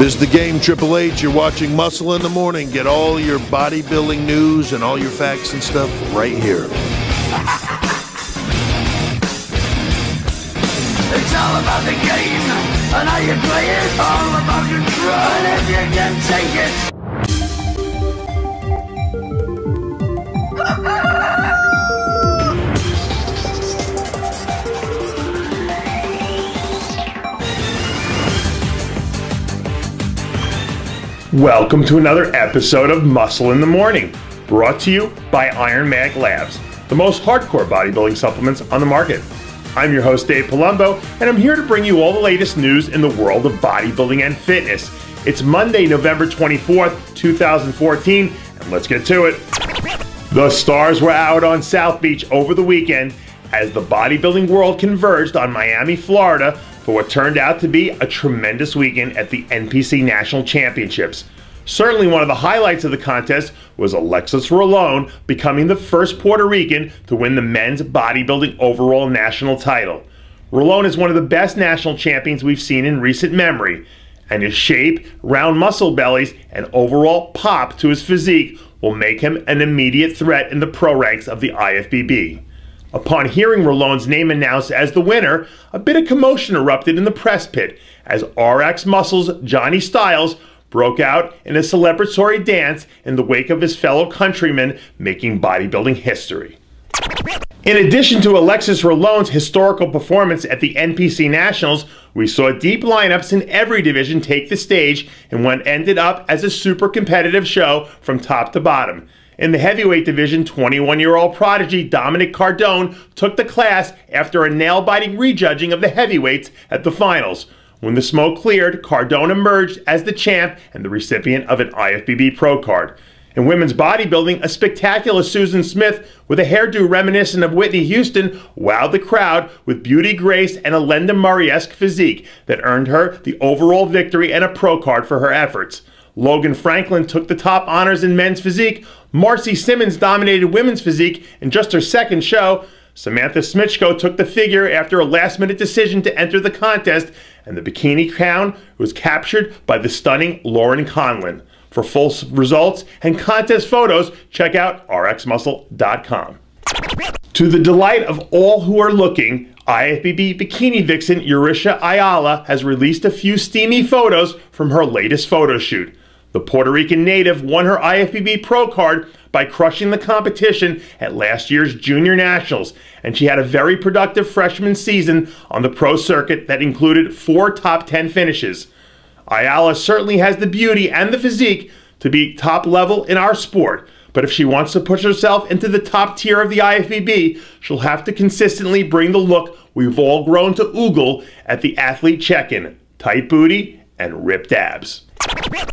This is The Game, Triple H. You're watching Muscle in the Morning. Get all your bodybuilding news and all your facts and stuff right here. It's all about the game and how you play it. All about control, and if you can take it. Welcome to another episode of Muscle in the Morning, brought to you by Iron Mag Labs, the most hardcore bodybuilding supplements on the market. I'm your host, Dave Palumbo, and I'm here to bring you all the latest news in the world of bodybuilding and fitness. It's Monday, November 24th, 2014, and let's get to it. The stars were out on South Beach over the weekend as the bodybuilding world converged on Miami, Florida, for what turned out to be a tremendous weekend at the NPC National Championships. Certainly one of the highlights of the contest was Alexis Rolón becoming the first Puerto Rican to win the men's bodybuilding overall national title. Rolón is one of the best national champions we've seen in recent memory, and his shape, round muscle bellies, and overall pop to his physique will make him an immediate threat in the pro ranks of the IFBB. Upon hearing Rolón's name announced as the winner, a bit of commotion erupted in the press pit as RX Muscle's Johnny Styles broke out in a celebratory dance in the wake of his fellow countrymen making bodybuilding history. In addition to Alexis Rolón's historical performance at the NPC Nationals, we saw deep lineups in every division take the stage in what ended up as a super competitive show from top to bottom. In the heavyweight division, 21-year-old prodigy Dominic Cardone took the class after a nail-biting rejudging of the heavyweights at the finals. When the smoke cleared, Cardone emerged as the champ and the recipient of an IFBB Pro card. In women's bodybuilding, a spectacular Susan Smith with a hairdo reminiscent of Whitney Houston wowed the crowd with beauty, grace, and a Linda Murray-esque physique that earned her the overall victory and a Pro card for her efforts. Logan Franklin took the top honors in men's physique. Marcy Simmons dominated women's physique in just her second show. Samantha Smitchko took the figure after a last-minute decision to enter the contest, and the bikini crown was captured by the stunning Lauren Conlon. For full results and contest photos, check out rxmuscle.com. To the delight of all who are looking, IFBB bikini vixen Eurisha Ayala has released a few steamy photos from her latest photo shoot. The Puerto Rican native won her IFBB Pro card by crushing the competition at last year's Junior Nationals, and she had a very productive freshman season on the pro circuit that included 4 top 10 finishes. Ayala certainly has the beauty and the physique to be top level in our sport, but if she wants to push herself into the top tier of the IFBB, she'll have to consistently bring the look we've all grown to oogle at the athlete check-in: tight booty and ripped abs.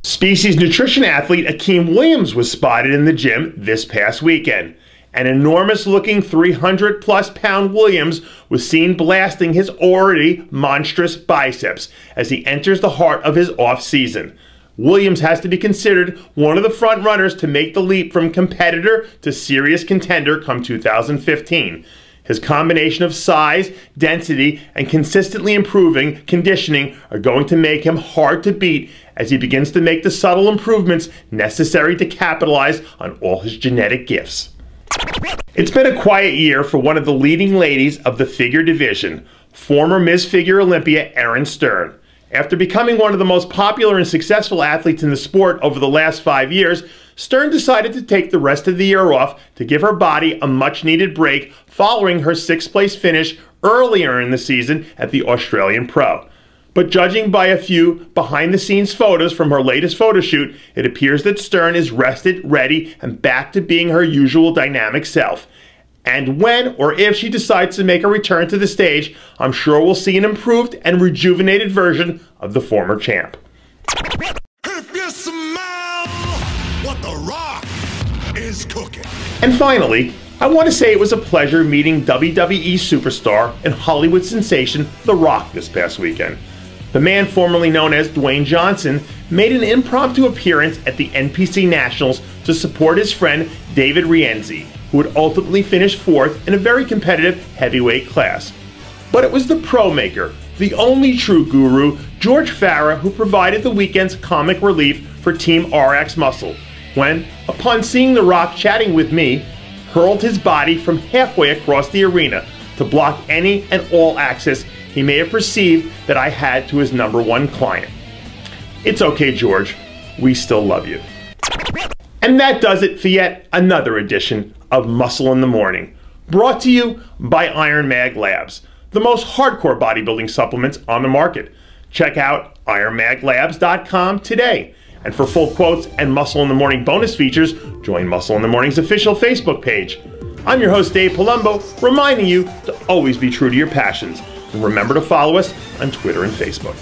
Species nutrition athlete Akeem Williams was spotted in the gym this past weekend. An enormous-looking 300-plus pound Williams was seen blasting his already monstrous biceps as he enters the heart of his off-season. Williams has to be considered one of the front runners to make the leap from competitor to serious contender come 2015. His combination of size, density, and consistently improving conditioning are going to make him hard to beat as he begins to make the subtle improvements necessary to capitalize on all his genetic gifts. It's been a quiet year for one of the leading ladies of the figure division, former Ms. Figure Olympia Erin Stern. After becoming one of the most popular and successful athletes in the sport over the last 5 years, Stern decided to take the rest of the year off to give her body a much-needed break following her 6th place finish earlier in the season at the Australian Pro. But judging by a few behind-the-scenes photos from her latest photo shoot, it appears that Stern is rested, ready, and back to being her usual dynamic self. And when or if she decides to make a return to the stage, I'm sure we'll see an improved and rejuvenated version of the former champ. If you smell what The Rock is cooking. And finally, I want to say it was a pleasure meeting WWE superstar and Hollywood sensation The Rock this past weekend. The man formerly known as Dwayne Johnson made an impromptu appearance at the NPC Nationals to support his friend David Rienzi, who would ultimately finish 4th in a very competitive heavyweight class. But it was the Pro Maker, the only true guru, George Farah, who provided the weekend's comic relief for Team RX Muscle, when, upon seeing The Rock chatting with me, hurled his body from halfway across the arena to block any and all access he may have perceived that I had to his #1 client. It's okay, George. We still love you. And that does it for yet another edition of Muscle in the Morning, brought to you by Iron Mag Labs, the most hardcore bodybuilding supplements on the market. Check out ironmaglabs.com today. And for full quotes and Muscle in the Morning bonus features, join Muscle in the Morning's official Facebook page. I'm your host, Dave Palumbo, reminding you to always be true to your passions. And remember to follow us on Twitter and Facebook.